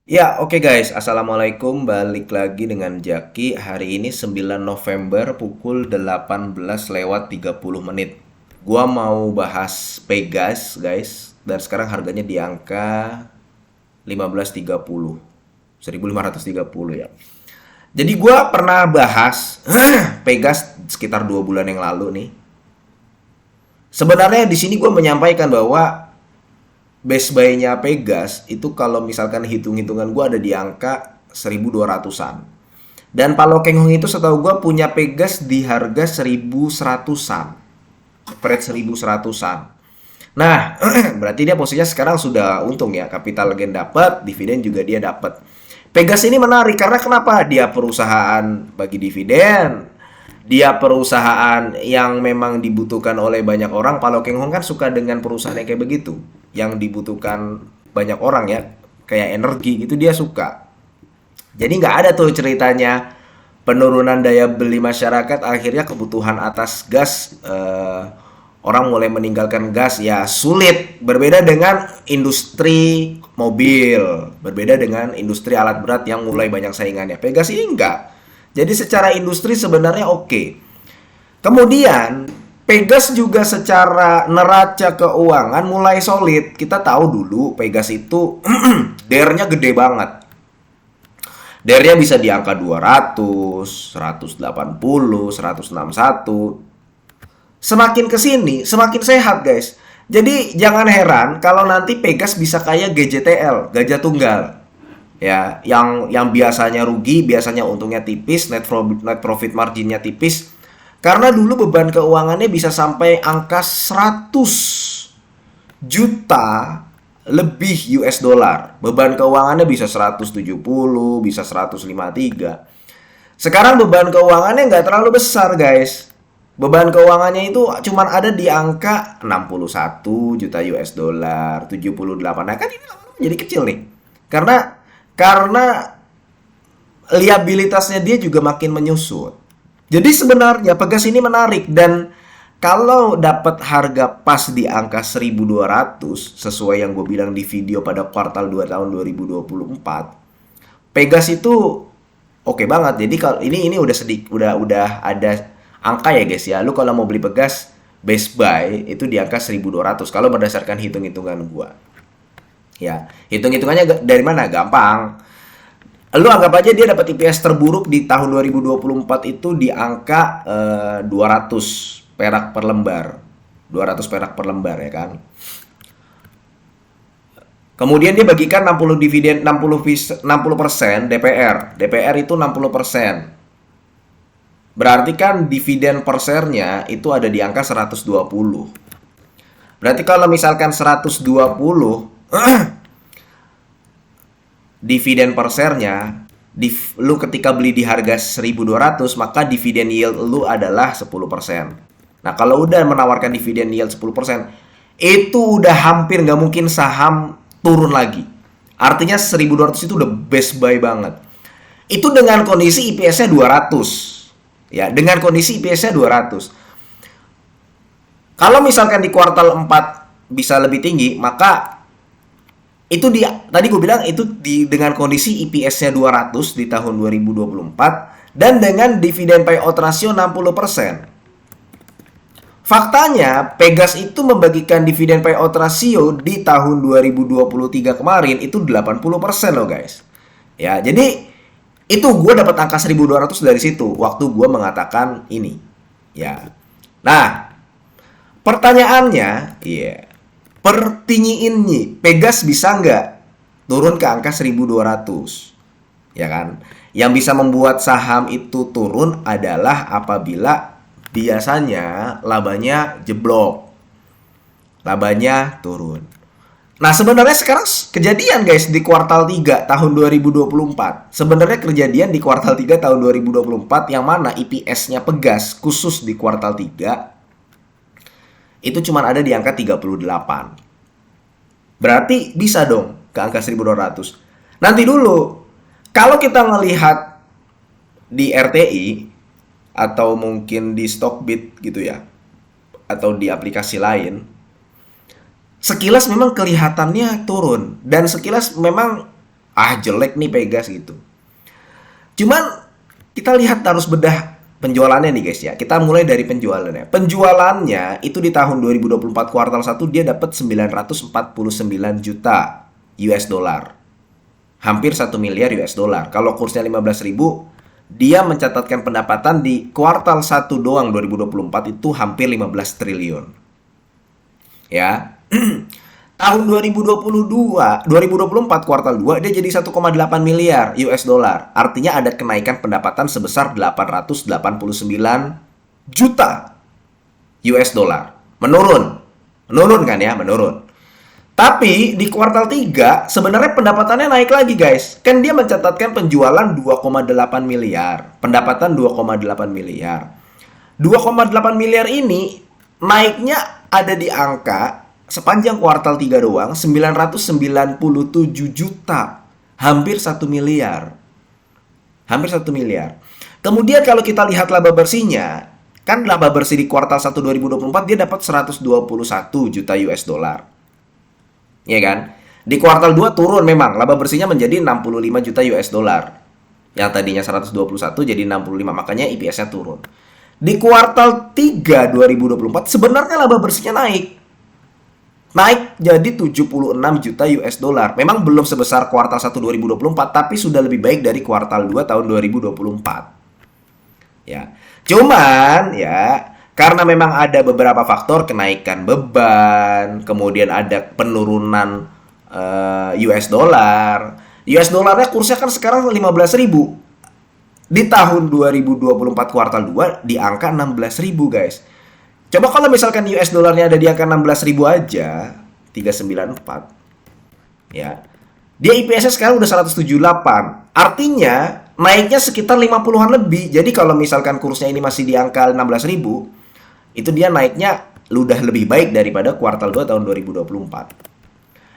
Ya, oke guys. Assalamualaikum. Balik lagi dengan Jaki. Hari ini 9 November pukul 18:30. Gua mau bahas Pegas, guys. Dan sekarang harganya di angka 1530. 1530 ya. Jadi gua pernah bahas Pegas sekitar 2 bulan yang lalu nih. Sebenarnya di sini gue menyampaikan bahwa base buy-nya Pegas itu kalau misalkan hitung-hitungan gue ada di angka 1200-an. Dan Palo Keng Hong itu setahu gue punya Pegas di harga 1100-an. Spread 1100-an. Nah, berarti dia posisinya sekarang sudah untung ya. Capital gain dapat, dividen juga dia dapat. Pegas ini menarik karena kenapa? Dia perusahaan bagi dividen, dia perusahaan yang memang dibutuhkan oleh banyak orang. Palo Keng Hong kan suka dengan perusahaan yang kayak begitu, yang dibutuhkan banyak orang ya, kayak energi gitu dia suka. Jadi nggak ada tuh ceritanya penurunan daya beli masyarakat, akhirnya kebutuhan atas gas, orang mulai meninggalkan gas ya sulit. Berbeda dengan industri mobil, berbeda dengan industri alat berat yang mulai banyak saingannya. Pegas ini enggak. Jadi secara industri sebenarnya oke. Kemudian Pegas juga secara neraca keuangan mulai solid. Kita tahu dulu Pegas itu DER-nya gede banget. DER-nya bisa di angka 200, 180, 161. Semakin ke sini, semakin sehat, guys. Jadi jangan heran kalau nanti Pegas bisa kayak GJTL, Gajah Tunggal. Ya, yang biasanya rugi, biasanya untungnya tipis, net profit marginnya tipis. Karena dulu beban keuangannya bisa sampai angka 100 juta lebih US dollar. Beban keuangannya bisa 170, bisa 153. Sekarang beban keuangannya nggak terlalu besar, guys. Beban keuangannya itu cuman ada di angka 61 juta US dollar, 78. Nah, kan ini jadi kecil nih. Karena liabilitasnya dia juga makin menyusut. Jadi sebenarnya Pegas ini menarik, dan kalau dapat harga pas di angka 1200 sesuai yang gue bilang di video pada kuartal 2 tahun 2024, Pegas itu oke banget. Jadi kalau ini udah sedikit udah ada angka ya guys ya. Lu kalau mau beli Pegas base buy itu di angka 1200 kalau berdasarkan hitung-hitungan gua. Ya, hitung-hitungannya dari mana? Gampang. Lu anggap aja dia dapat IPS terburuk di tahun 2024 itu di angka 200 perak per lembar. 200 perak per lembar ya kan. Kemudian dia bagikan 60 dividen, 60% DPR. DPR itu 60%. Berarti kan dividen per share-nya itu ada di angka 120. Berarti kalau misalkan 120 dividen per share-nya, lu ketika beli di harga 1200, maka dividen yield lu adalah 10%. Nah, kalau udah menawarkan dividen yield 10%, itu udah hampir nggak mungkin saham turun lagi. Artinya 1200 itu udah best buy banget. Itu dengan kondisi IPS-nya 200. Ya, dengan kondisi IPS-nya 200. Kalau misalkan di kuartal 4 bisa lebih tinggi, maka itu tadi gue bilang itu dengan kondisi IPS-nya 200 di tahun 2024 dan dengan dividen payout ratio 60%. Faktanya, Pegas itu membagikan dividen payout ratio di tahun 2023 kemarin itu 80% loh guys. Ya, jadi itu gue dapat angka 1200 dari situ waktu gue mengatakan ini. Ya. Nah, pertanyaannya, iya. Pertinggiin nih, Pegas bisa nggak turun ke angka 1200? Ya kan? Yang bisa membuat saham itu turun adalah apabila biasanya labanya jeblok. Labanya turun. Nah, sebenarnya sekarang kejadian guys di kuartal 3 tahun 2024. Sebenarnya kejadian di kuartal 3 tahun 2024 yang mana IPS-nya Pegas khusus di kuartal 3 itu cuma ada di angka 38. Berarti bisa dong ke angka 1200. Nanti dulu, kalau kita melihat di RTI atau mungkin di Stockbit gitu ya, atau di aplikasi lain, sekilas memang kelihatannya turun dan sekilas memang Ah, jelek nih Pegas gitu. Cuman kita lihat harus bedah penjualannya nih guys ya. Kita mulai dari penjualannya. Penjualannya itu di tahun 2024 kuartal 1 dia dapat 949 juta US dollar. Hampir 1 miliar US dollar. Kalau kursnya 15.000, dia mencatatkan pendapatan di kuartal 1 doang 2024 itu hampir 15 triliun. Ya. Tahun 2024 kuartal 2 dia jadi 1,8 miliar US dollar. Artinya ada kenaikan pendapatan sebesar 889 juta US dollar. Menurun. Menurun kan ya, menurun. Tapi di kuartal 3 sebenarnya pendapatannya naik lagi guys. Kan dia mencatatkan penjualan 2,8 miliar. Pendapatan 2,8 miliar. 2,8 miliar ini naiknya ada di angka sepanjang kuartal 3 doang 997 juta. Hampir 1 miliar. Hampir 1 miliar. Kemudian kalau kita lihat laba bersihnya, kan laba bersih di kuartal 1 2024 dia dapat 121 juta US dollar. Ya kan? Di kuartal 2 turun memang, laba bersihnya menjadi 65 juta US dollar. Yang tadinya 121 jadi 65, makanya EPS-nya turun. Di kuartal 3 2024 sebenarnya laba bersihnya naik. Naik jadi 76 juta US dollar. Memang belum sebesar kuartal 1 2024, tapi sudah lebih baik dari kuartal 2 tahun 2024. Ya. Cuman ya, karena memang ada beberapa faktor kenaikan beban, kemudian ada penurunan US dollar. US dollarnya kursnya kan sekarang 15.000. Di tahun 2024 kuartal 2 di angka 16.000 guys. Coba kalau misalkan US dollarnya ada di angka 16.000 aja, 394. Ya. Dia IPS-nya sekarang udah 178. Artinya naiknya sekitar 50-an lebih. Jadi kalau misalkan kursnya ini masih di angka 16.000, itu dia naiknya udah lebih baik daripada kuartal 2 tahun 2024.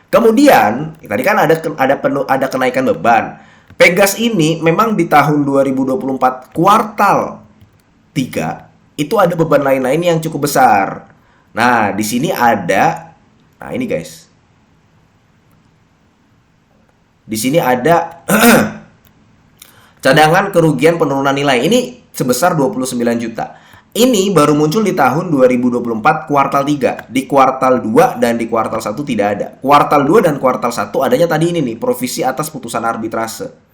Kemudian, tadi kan ada kenaikan beban. Pegas ini memang di tahun 2024 kuartal 3 itu ada beban lain-lain yang cukup besar. Nah, di sini ada, nah ini guys. Di sini ada cadangan kerugian penurunan nilai. Ini sebesar 29 juta. Ini baru muncul di tahun 2024 kuartal 3. Di kuartal 2 dan di kuartal 1 tidak ada. Kuartal 2 dan kuartal 1 adanya tadi ini nih, provisi atas putusan arbitrase.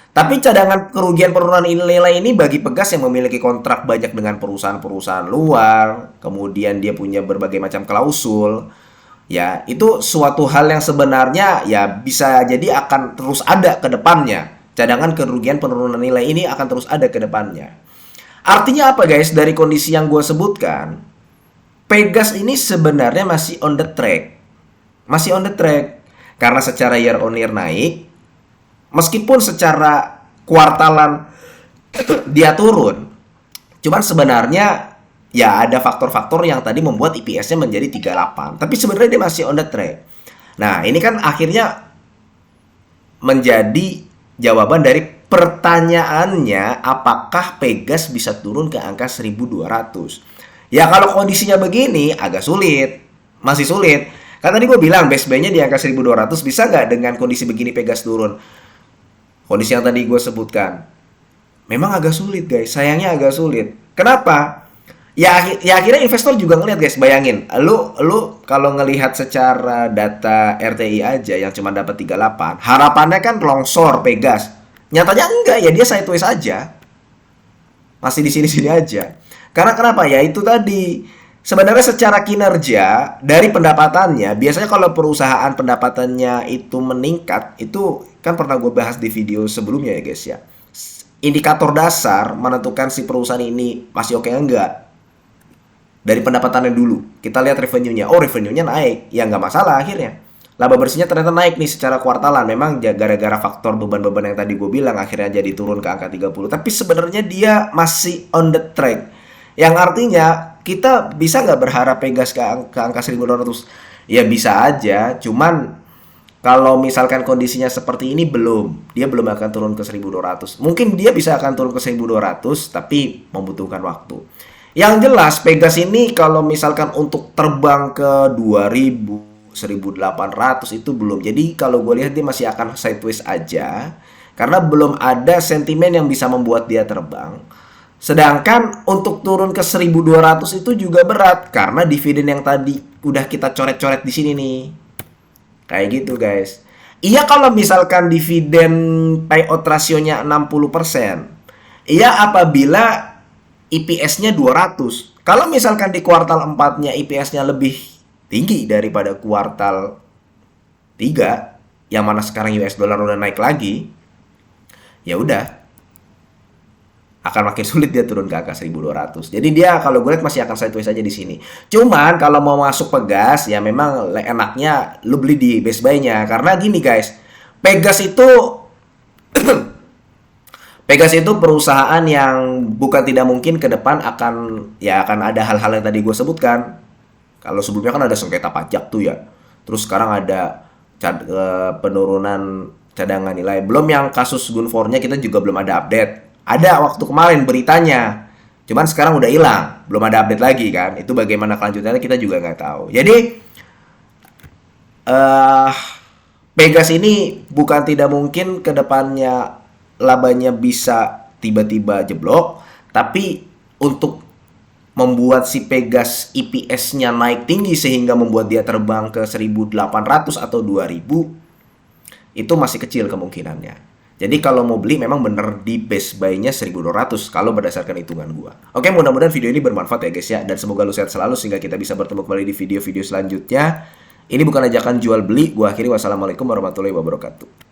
Tapi cadangan kerugian penurunan nilai ini bagi Pegas yang memiliki kontrak banyak dengan perusahaan-perusahaan luar, kemudian dia punya berbagai macam klausul, ya itu suatu hal yang sebenarnya ya bisa jadi akan terus ada ke depannya. Cadangan kerugian penurunan nilai ini akan terus ada ke depannya. Artinya apa guys? Dari kondisi yang gue sebutkan, Pegas ini sebenarnya masih on the track. Masih on the track. Karena secara year on year naik, meskipun secara kuartalan dia turun, cuman sebenarnya ya ada faktor-faktor yang tadi membuat EPS-nya menjadi 38. Tapi sebenarnya dia masih on the track. Nah, ini kan akhirnya menjadi jawaban dari pertanyaannya, apakah Pegas bisa turun ke angka 1.200? Ya kalau kondisinya begini agak sulit. Masih sulit. Kan tadi gue bilang base buy-nya di angka 1.200, bisa nggak dengan kondisi begini Pegas turun? Kondisi yang tadi gue sebutkan memang agak sulit guys, sayangnya agak sulit. Kenapa? Ya akhirnya investor juga ngelihat guys, bayangin lu kalau ngelihat secara data RTI aja yang cuma dapat 38, harapannya kan longsor Pegas. Nyatanya enggak, ya dia sideways aja. Masih di sini-sini aja. Karena kenapa? Ya itu tadi. Sebenarnya secara kinerja dari pendapatannya, biasanya kalau perusahaan pendapatannya itu meningkat, itu kan pernah gue bahas di video sebelumnya ya guys ya. Indikator dasar menentukan si perusahaan ini masih oke enggak. Dari pendapatannya dulu. Kita lihat revenue-nya. Oh, revenue-nya naik. Ya nggak masalah akhirnya. Laba bersihnya ternyata naik nih secara kuartalan. Memang gara-gara faktor beban-beban yang tadi gue bilang akhirnya jadi turun ke angka 30. Tapi sebenarnya dia masih on the track. Yang artinya kita bisa nggak berharap Pegas ke angka 1.200? Ya bisa aja, cuman kalau misalkan kondisinya seperti ini dia belum akan turun ke 1.200. Mungkin dia bisa akan turun ke 1.200, tapi membutuhkan waktu. Yang jelas Pegas ini kalau misalkan untuk terbang ke 2.000, 1800 itu belum. Jadi kalau gue lihat dia masih akan sideways aja karena belum ada sentimen yang bisa membuat dia terbang. Sedangkan untuk turun ke 1200 itu juga berat karena dividen yang tadi udah kita coret-coret di sini nih. Kayak gitu, guys. Iya kalau misalkan dividen payout rasionya 60%. Iya apabila EPS-nya 200. Kalau misalkan di kuartal 4-nya EPS-nya lebih tinggi daripada kuartal 3, yang mana sekarang US dollar udah naik lagi, ya udah akan makin sulit dia turun ke angka 1200. Jadi dia kalau gue lihat masih akan sideways aja di sini. Cuman kalau mau masuk Pegas ya memang enaknya lu beli di base buy-nya karena gini guys. Pegas itu Pegas itu perusahaan yang bukan tidak mungkin ke depan akan ada hal-hal yang tadi gue sebutkan. Kalau sebelumnya kan ada sengketa pajak tuh ya. Terus sekarang ada penurunan cadangan nilai. Belum yang kasus Gunvornya kita juga belum ada update. Ada waktu kemarin beritanya, cuman sekarang udah hilang, belum ada update lagi kan. Itu bagaimana kelanjutannya kita juga nggak tahu. Jadi Pegas ini bukan tidak mungkin ke depannya labanya bisa tiba-tiba jeblok, tapi untuk membuat si Pegas EPS-nya naik tinggi sehingga membuat dia terbang ke 1800 atau 2000 itu masih kecil kemungkinannya. Jadi kalau mau beli memang bener di base buy-nya 1200 kalau berdasarkan hitungan gua. Oke, mudah-mudahan video ini bermanfaat ya guys ya. Dan semoga lu sehat selalu sehingga kita bisa bertemu kembali di video-video selanjutnya. Ini bukan ajakan jual beli. Gua akhiri wassalamualaikum warahmatullahi wabarakatuh.